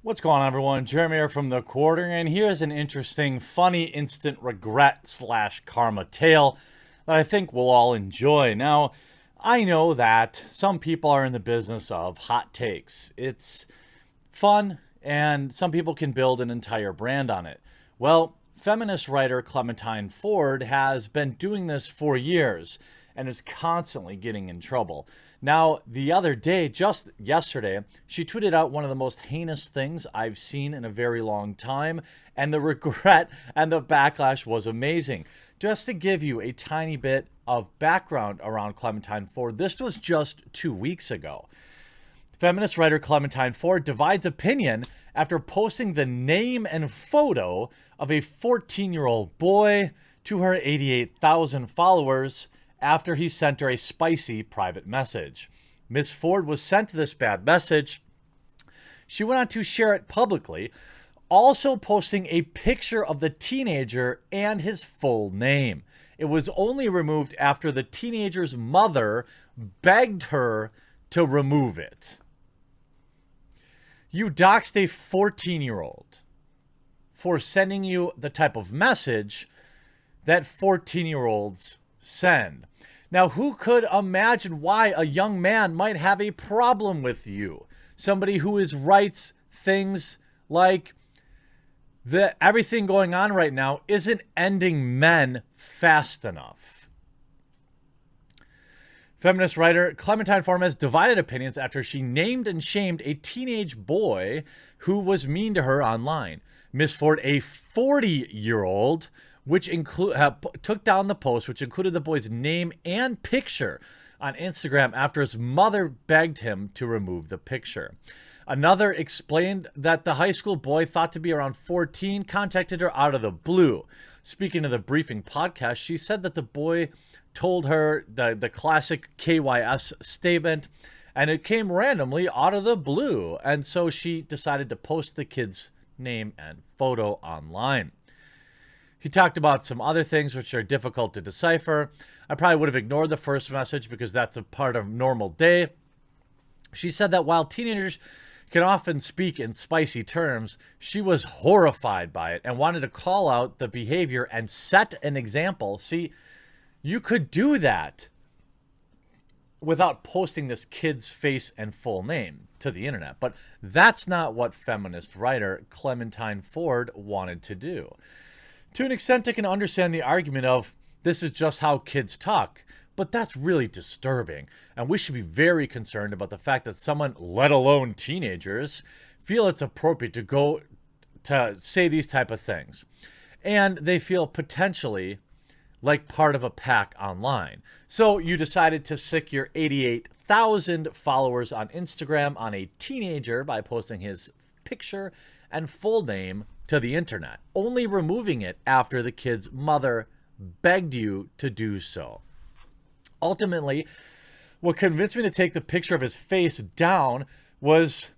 What's going on, everyone? Jeremy here from The Quarter, and here's an interesting, funny, instant regret / karma tale that I think we'll all enjoy. Now, I know that some people are in the business of hot takes. It's fun, and some people can build an entire brand on it. Well, feminist writer Clementine Ford has been doing this for years and is constantly getting in trouble. Now, the other day, just yesterday, she tweeted out one of the most heinous things I've seen in a very long time, and the regret and the backlash was amazing. Just to give you a tiny bit of background around Clementine Ford, this was just 2 weeks ago. Feminist writer Clementine Ford divides opinion after posting the name and photo of a 14-year-old boy to her 88,000 followers after he sent her a spicy private message. Miss Ford was sent this bad message. She went on to share it publicly, also posting a picture of the teenager and his full name. It was only removed after the teenager's mother begged her to remove it. You doxed a 14-year-old for sending you the type of message that 14-year-olds send. Now, who could imagine why a young man might have a problem with you? Somebody who writes things like everything going on right now isn't ending men fast enough. Feminist writer Clementine Ford has divided opinions after she named and shamed a teenage boy who was mean to her online. Miss Ford, a 40-year-old, took down the post, which included the boy's name and picture on Instagram after his mother begged him to remove the picture. Another explained that the high school boy, thought to be around 14, contacted her out of the blue. Speaking to the Briefing podcast, she said that the boy told her the classic KYS statement, and it came randomly out of the blue. And so she decided to post the kid's name and photo online. He talked about some other things which are difficult to decipher. I probably would have ignored the first message because that's a part of normal day. She said that while teenagers can often speak in spicy terms, she was horrified by it and wanted to call out the behavior and set an example. See, you could do that without posting this kid's face and full name to the internet. But that's not what feminist writer Clementine Ford wanted to do. To an extent, I can understand the argument of this is just how kids talk, but that's really disturbing. And we should be very concerned about the fact that someone, let alone teenagers, feel it's appropriate to go to say these type of things. And they feel potentially like part of a pack online. So you decided to sick your 88,000 followers on Instagram on a teenager by posting his picture and full name to the internet, only removing it after the kid's mother begged you to do so. Ultimately, what convinced me to take the picture of his face down was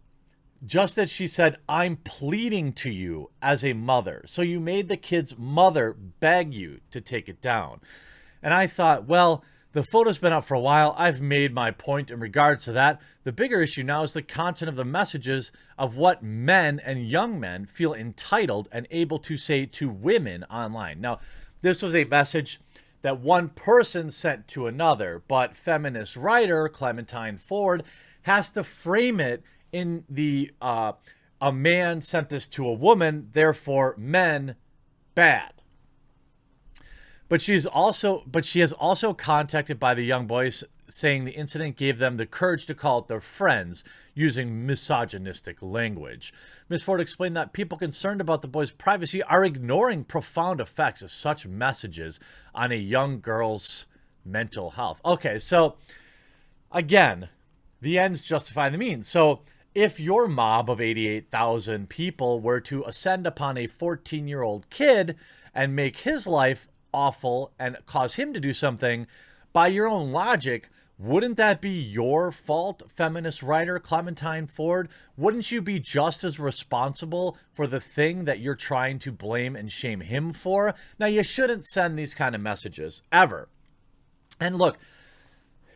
just that she said, "I'm pleading to you as a mother." So you made the kid's mother beg you to take it down. And I thought, well, the photo's been up for a while. I've made my point in regards to that. The bigger issue now is the content of the messages of what men and young men feel entitled and able to say to women online. Now, this was a message that one person sent to another, but feminist writer Clementine Ford has to frame it in the a man sent this to a woman, therefore men bad. But she is also contacted by the young boys, saying the incident gave them the courage to call out their friends using misogynistic language. Ms. Ford explained that people concerned about the boy's privacy are ignoring profound effects of such messages on a young girl's mental health. Okay, so again, the ends justify the means. So if your mob of 88,000 people were to ascend upon a 14-year-old kid and make his life awful and cause him to do something, by your own logic, wouldn't that be your fault, feminist writer Clementine Ford? Wouldn't you be just as responsible for the thing that you're trying to blame and shame him for? Now, you shouldn't send these kind of messages, ever. And look,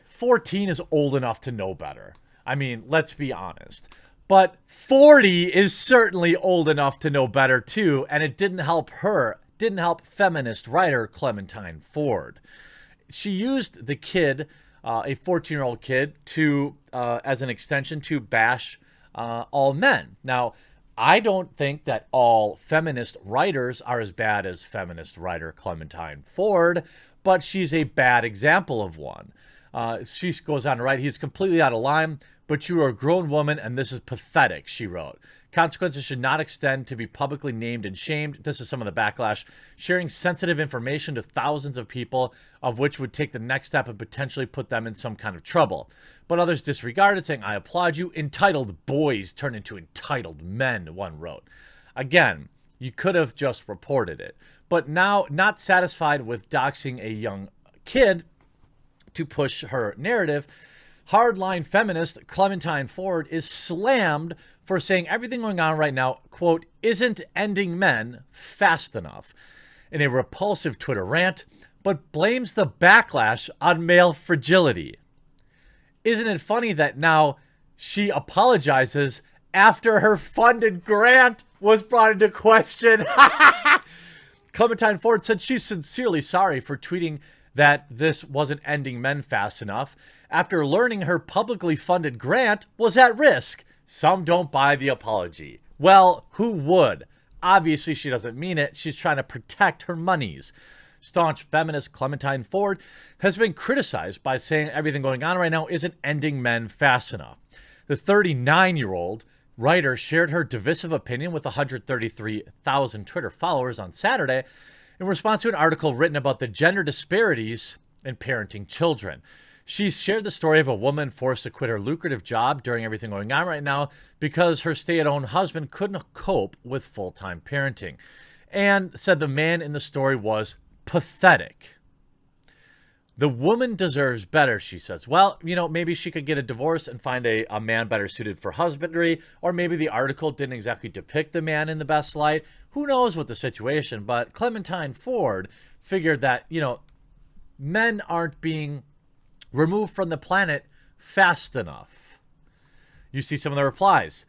14 is old enough to know better. I mean, let's be honest. But 40 is certainly old enough to know better too, and it didn't help her, didn't help feminist writer Clementine Ford. She used the kid, a 14-year-old kid, to as an extension to bash all men. Now, I don't think that all feminist writers are as bad as feminist writer Clementine Ford, but she's a bad example of one. She goes on to write, he's completely out of line, but you are a grown woman and this is pathetic, she wrote. Consequences should not extend to be publicly named and shamed. This is some of the backlash. Sharing sensitive information to thousands of people, of which would take the next step and potentially put them in some kind of trouble. But others disregarded, saying, I applaud you. Entitled boys turn into entitled men, one wrote. Again, you could have just reported it. But now, not satisfied with doxing a young kid to push her narrative, hardline feminist Clementine Ford is slammed for saying everything going on right now, quote, isn't ending men fast enough in a repulsive Twitter rant, but blames the backlash on male fragility. Isn't it funny that now she apologizes after her funded grant was brought into question? Clementine Ford said she's sincerely sorry for tweeting that this wasn't ending men fast enough after learning her publicly funded grant was at risk. Some don't buy the apology. Well, who would? Obviously, she doesn't mean it. She's trying to protect her monies. Staunch feminist Clementine Ford has been criticized by saying everything going on right now isn't ending men fast enough. The 39-year-old writer shared her divisive opinion with 133,000 Twitter followers on Saturday in response to an article written about the gender disparities in parenting children. She shared the story of a woman forced to quit her lucrative job during everything going on right now because her stay-at-home husband couldn't cope with full-time parenting, and said the man in the story was pathetic. The woman deserves better, she says. Well, you know, maybe she could get a divorce and find a man better suited for husbandry, or maybe the article didn't exactly depict the man in the best light. Who knows what the situation, but Clementine Ford figured that, you know, men aren't being removed from the planet fast enough. You see some of the replies.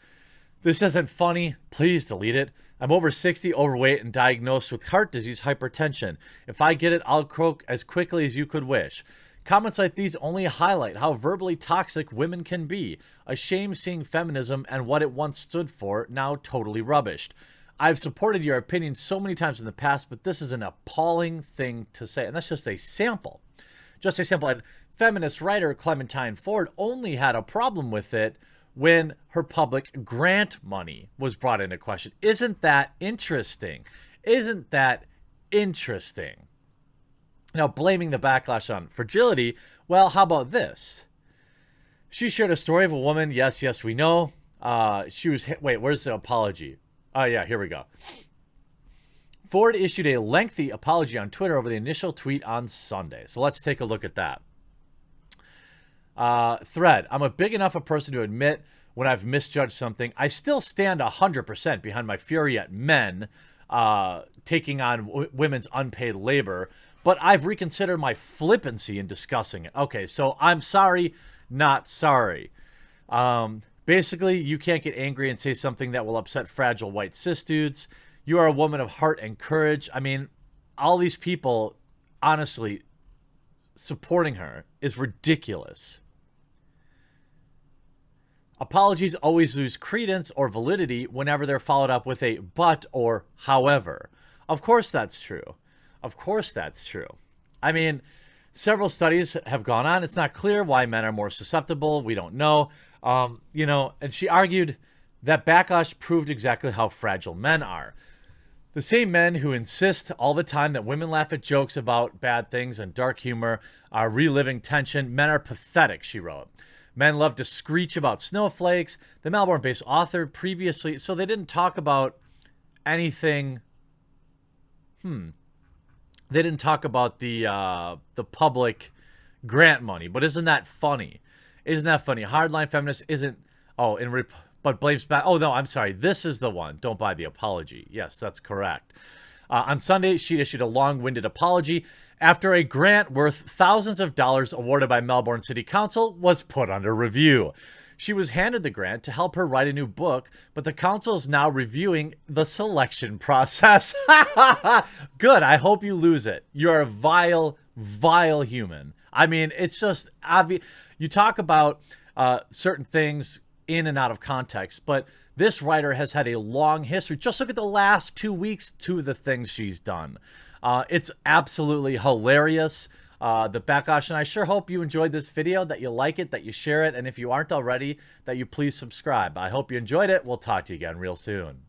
This isn't funny. Please delete it. I'm over 60, overweight, and diagnosed with heart disease, hypertension. If I get it, I'll croak as quickly as you could wish. Comments like these only highlight how verbally toxic women can be. A shame seeing feminism and what it once stood for now totally rubbished. I've supported your opinion so many times in the past, but this is an appalling thing to say. And that's just a sample. Just a sample. And feminist writer Clementine Ford only had a problem with it when her public grant money was brought into question. Isn't that interesting? Isn't that interesting? Now, blaming the backlash on fragility, well, how about this? She shared a story of a woman, yes, we know. She was hit, wait, where's the apology? Oh, yeah, here we go. Ford issued a lengthy apology on Twitter over the initial tweet on Sunday. So let's take a look at that. Thread. I'm a big enough a person to admit when I've misjudged something. I still stand 100% behind my fury at men taking on women's unpaid labor, but I've reconsidered my flippancy in discussing it. Okay, so I'm sorry, not sorry. Basically, you can't get angry and say something that will upset fragile white cis dudes. You are a woman of heart and courage. I mean, all these people, honestly, supporting her is ridiculous. Apologies always lose credence or validity whenever they're followed up with a but or however. Of course that's true. Of course that's true. I mean, several studies have gone on. It's not clear why men are more susceptible. We don't know. You know, and she argued that backlash proved exactly how fragile men are. The same men who insist all the time that women laugh at jokes about bad things and dark humor are reliving tension. Men are pathetic, she wrote. Men love to screech about snowflakes. The Melbourne-based author previously, so they didn't talk about anything. They didn't talk about the public grant money, but isn't that funny? Isn't that funny? Hardline feminist isn't. Oh, but blames back. Oh no, I'm sorry. This is the one. Don't buy the apology. Yes, that's correct. On Sunday, she issued a long-winded apology after a grant worth thousands of dollars awarded by Melbourne City Council was put under review. She was handed the grant to help her write a new book, but the council is now reviewing the selection process. Good. I hope you lose it. You're a vile, vile human. I mean, it's just obvious. You talk about certain things in and out of context, but this writer has had a long history. Just look at the last 2 weeks, two of the things she's done. It's absolutely hilarious. The backlash, and I sure hope you enjoyed this video, that you like it, that you share it, and if you aren't already, that you please subscribe. I hope you enjoyed it. We'll talk to you again real soon.